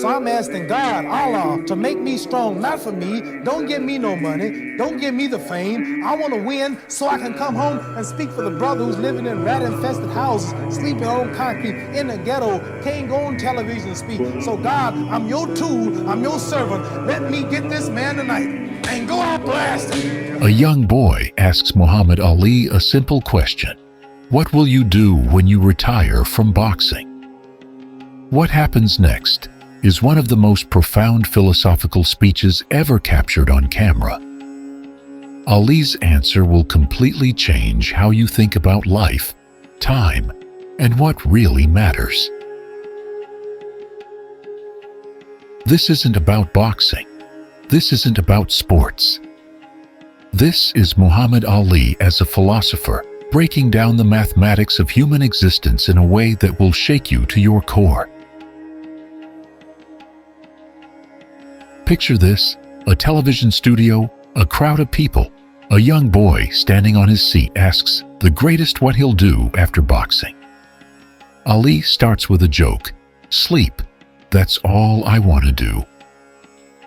So I'm asking God, Allah, to make me strong, not for me. Don't give me no money. Don't give me the fame. I want to win so I can come home and speak for the brother who's living in rat-infested houses, sleeping on concrete, in the ghetto, can't go on television and speak. So God, I'm your tool, I'm your servant. Let me get this man tonight and go out blasting. A young boy asks Muhammad Ali a simple question. What will you do when you retire from boxing? What happens next is one of the most profound philosophical speeches ever captured on camera. Ali's answer will completely change how you think about life, time, and what really matters. This isn't about boxing. This isn't about sports. This is Muhammad Ali as a philosopher, breaking down the mathematics of human existence in a way that will shake you to your core. Picture this: a television studio, a crowd of people. A young boy standing on his seat asks the greatest what he'll do after boxing. Ali starts with a joke. Sleep. That's all I want to do.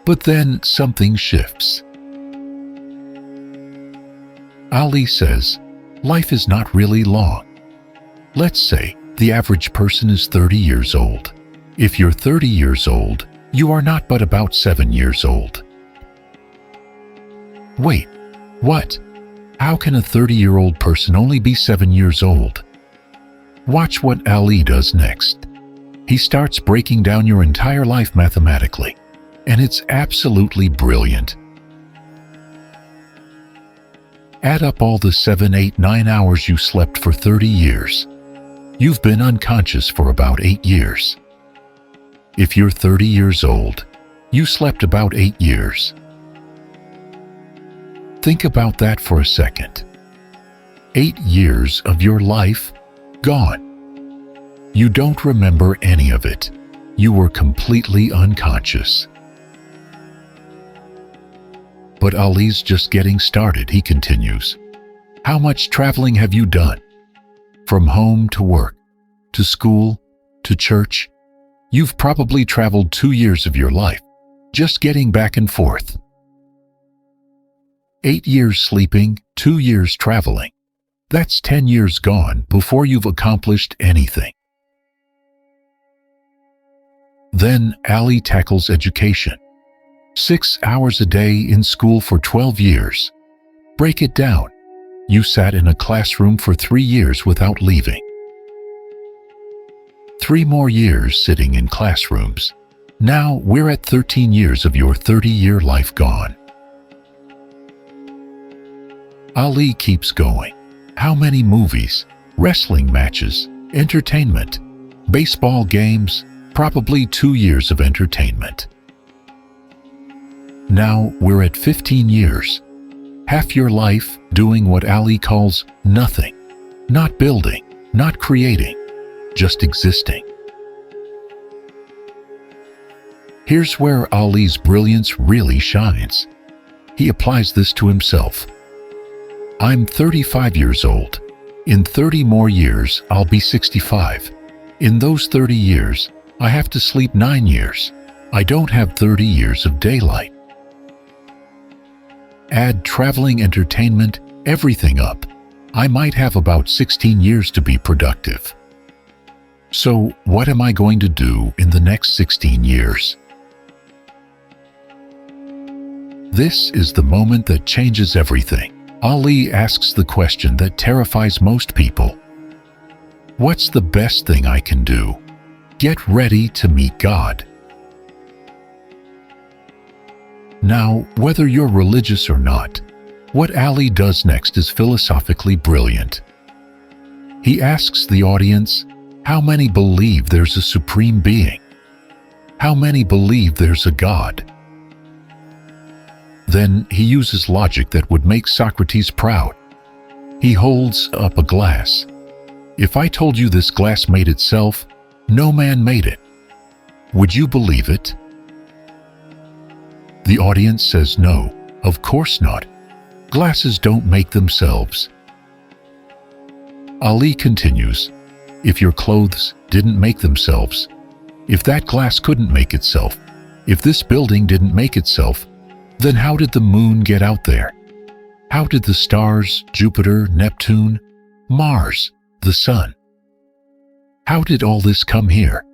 But then something shifts. Ali says, life is not really long. Let's say the average person is 30 years old. If you're 30 years old, you are not but about 7 years old. Wait, what? How can a 30-year-old person only be 7 years old? Watch what Ali does next. He starts breaking down your entire life mathematically, and it's absolutely brilliant. Add up all the 7, 8, 9 hours you slept for 30 years. You've been unconscious for about 8 years. If you're 30 years old, you slept about 8 years. Think about that for a second. 8 years of your life gone. You don't remember any of it. You were completely unconscious. But Ali's just getting started, he continues. How much traveling have you done? From home to work, to school, to church. You've probably traveled 2 years of your life, just getting back and forth. 8 years sleeping, 2 years traveling. That's 10 years gone before you've accomplished anything. Then Ali tackles education. 6 hours a day in school for 12 years. Break it down. You sat in a classroom for 3 years without leaving. 3 more years sitting in classrooms. Now we're at 13 years of your 30-year life gone. Ali keeps going. How many movies, wrestling matches, entertainment, baseball games, probably 2 years of entertainment. Now we're at 15 years. Half your life doing what Ali calls nothing. Not building, not creating, just existing. Here's where Ali's brilliance really shines. He applies this to himself. I'm 35 years old. In 30 more years, I'll be 65. In those 30 years, I have to sleep 9 years. I don't have 30 years of daylight. Add traveling, entertainment, everything up. I might have about 16 years to be productive. So, what am I going to do in the next 16 years? This is the moment that changes everything. Ali asks the question that terrifies most people. What's the best thing I can do? Get ready to meet God. Now, whether you're religious or not, what Ali does next is philosophically brilliant. He asks the audience, how many believe there's a supreme being? How many believe there's a God? Then he uses logic that would make Socrates proud. He holds up a glass. If I told you this glass made itself, no man made it, would you believe it? The audience says no, of course not. Glasses don't make themselves. Ali continues, if your clothes didn't make themselves, If that glass couldn't make itself, if this building didn't make itself, then how did the moon get out there? How did the stars, Jupiter, Neptune, Mars, the sun? How did all this come here?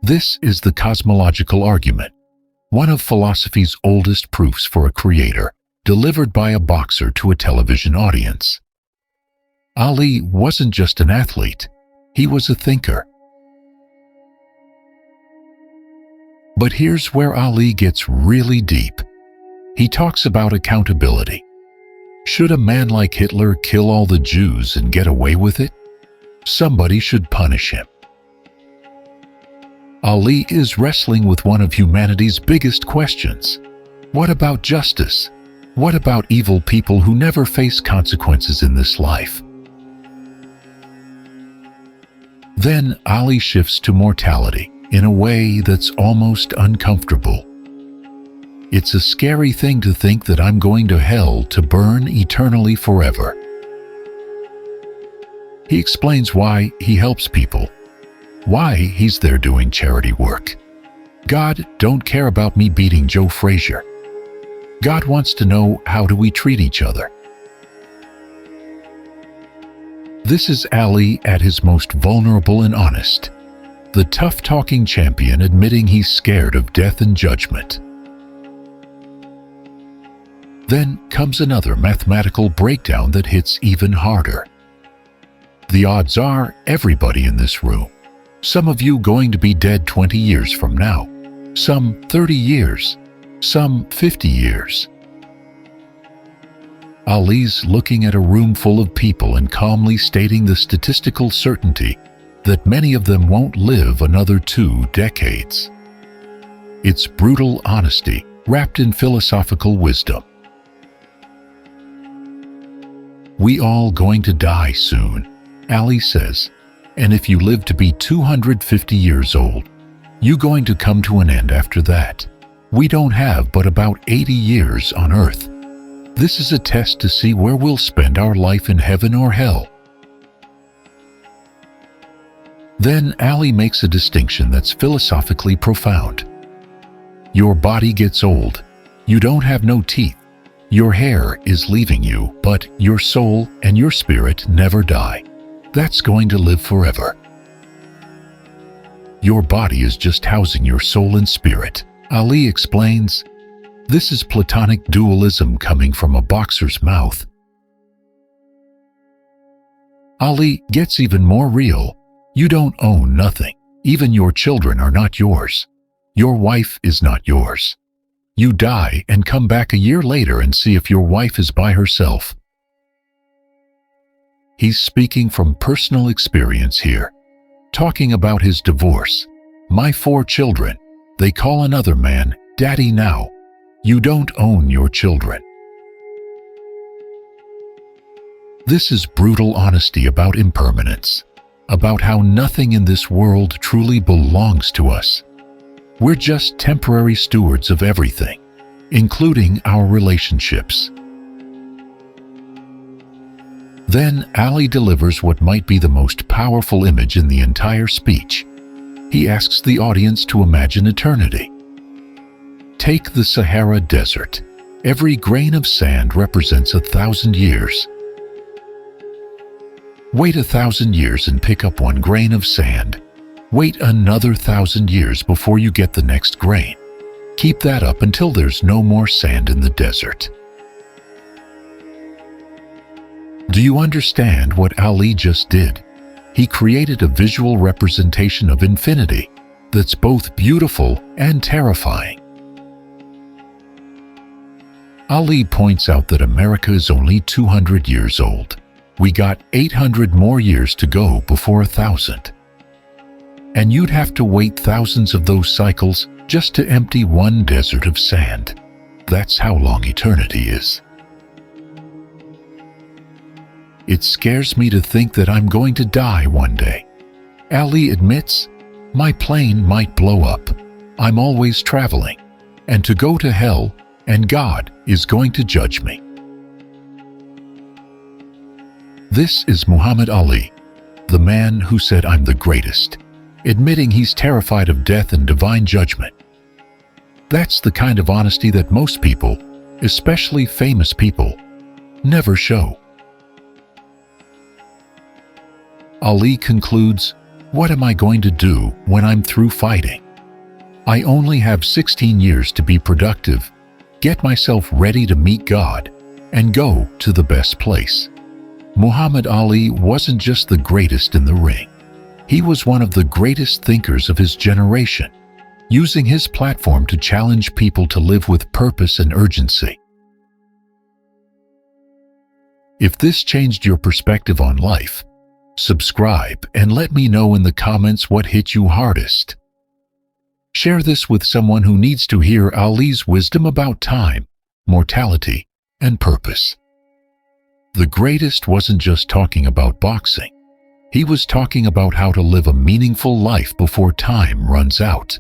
This is the cosmological argument, one of philosophy's oldest proofs for a creator, delivered by a boxer to a television audience. Ali wasn't just an athlete, he was a thinker. But here's where Ali gets really deep. He talks about accountability. Should a man like Hitler kill all the Jews and get away with it? Somebody should punish him. Ali is wrestling with one of humanity's biggest questions. What about justice? What about evil people who never face consequences in this life? Then Ali shifts to mortality in a way that's almost uncomfortable. It's a scary thing to think that I'm going to hell to burn eternally forever. He explains why he helps people, why he's there doing charity work. God don't care about me beating Joe Frazier. God wants to know, how do we treat each other? This is Ali at his most vulnerable and honest. The tough-talking champion admitting he's scared of death and judgment. Then comes another mathematical breakdown that hits even harder. The odds are everybody in this room, some of you going to be dead 20 years from now, some 30 years, some 50 years. Ali's looking at a room full of people and calmly stating the statistical certainty that many of them won't live another 2 decades. It's brutal honesty wrapped in philosophical wisdom. We all going to die soon, Ali says, and if you live to be 250 years old, you going to come to an end after that. We don't have but about 80 years on Earth. This is a test to see where we'll spend our life in heaven or hell. Then Ali makes a distinction that's philosophically profound. Your body gets old. You don't have no teeth. Your hair is leaving you, but your soul and your spirit never die. That's going to live forever. Your body is just housing your soul and spirit, Ali explains. This is Platonic dualism coming from a boxer's mouth. Ali gets even more real. You don't own nothing. Even your children are not yours. Your wife is not yours. You die and come back a year later and see if your wife is by herself. He's speaking from personal experience here, talking about his divorce. My 4 children, they call another man daddy now. You don't own your children. This is brutal honesty about impermanence, about how nothing in this world truly belongs to us. We're just temporary stewards of everything, including our relationships. Then Ali delivers what might be the most powerful image in the entire speech. He asks the audience to imagine eternity. Take the Sahara Desert. Every grain of sand represents 1,000 years. Wait 1,000 years and pick up 1 grain of sand. Wait another 1,000 years before you get the next grain. Keep that up until there's no more sand in the desert. Do you understand what Ali just did? He created a visual representation of infinity that's both beautiful and terrifying. Ali points out that America is only 200 years old. We got 800 more years to go before 1,000. And you'd have to wait thousands of those cycles just to empty 1 desert of sand. That's how long eternity is. It scares me to think that I'm going to die one day. Ali admits, my plane might blow up. I'm always traveling. And to go to hell, and God is going to judge me. This is Muhammad Ali, the man who said, "I'm the greatest," admitting he's terrified of death and divine judgment. That's the kind of honesty that most people, especially famous people, never show. Ali concludes, "What am I going to do when I'm through fighting? I only have 16 years to be productive, get myself ready to meet God, and go to the best place." Muhammad Ali wasn't just the greatest in the ring. He was one of the greatest thinkers of his generation, using his platform to challenge people to live with purpose and urgency. If this changed your perspective on life, subscribe and let me know in the comments what hit you hardest. Share this with someone who needs to hear Ali's wisdom about time, mortality, and purpose. The greatest wasn't just talking about boxing. He was talking about how to live a meaningful life before time runs out.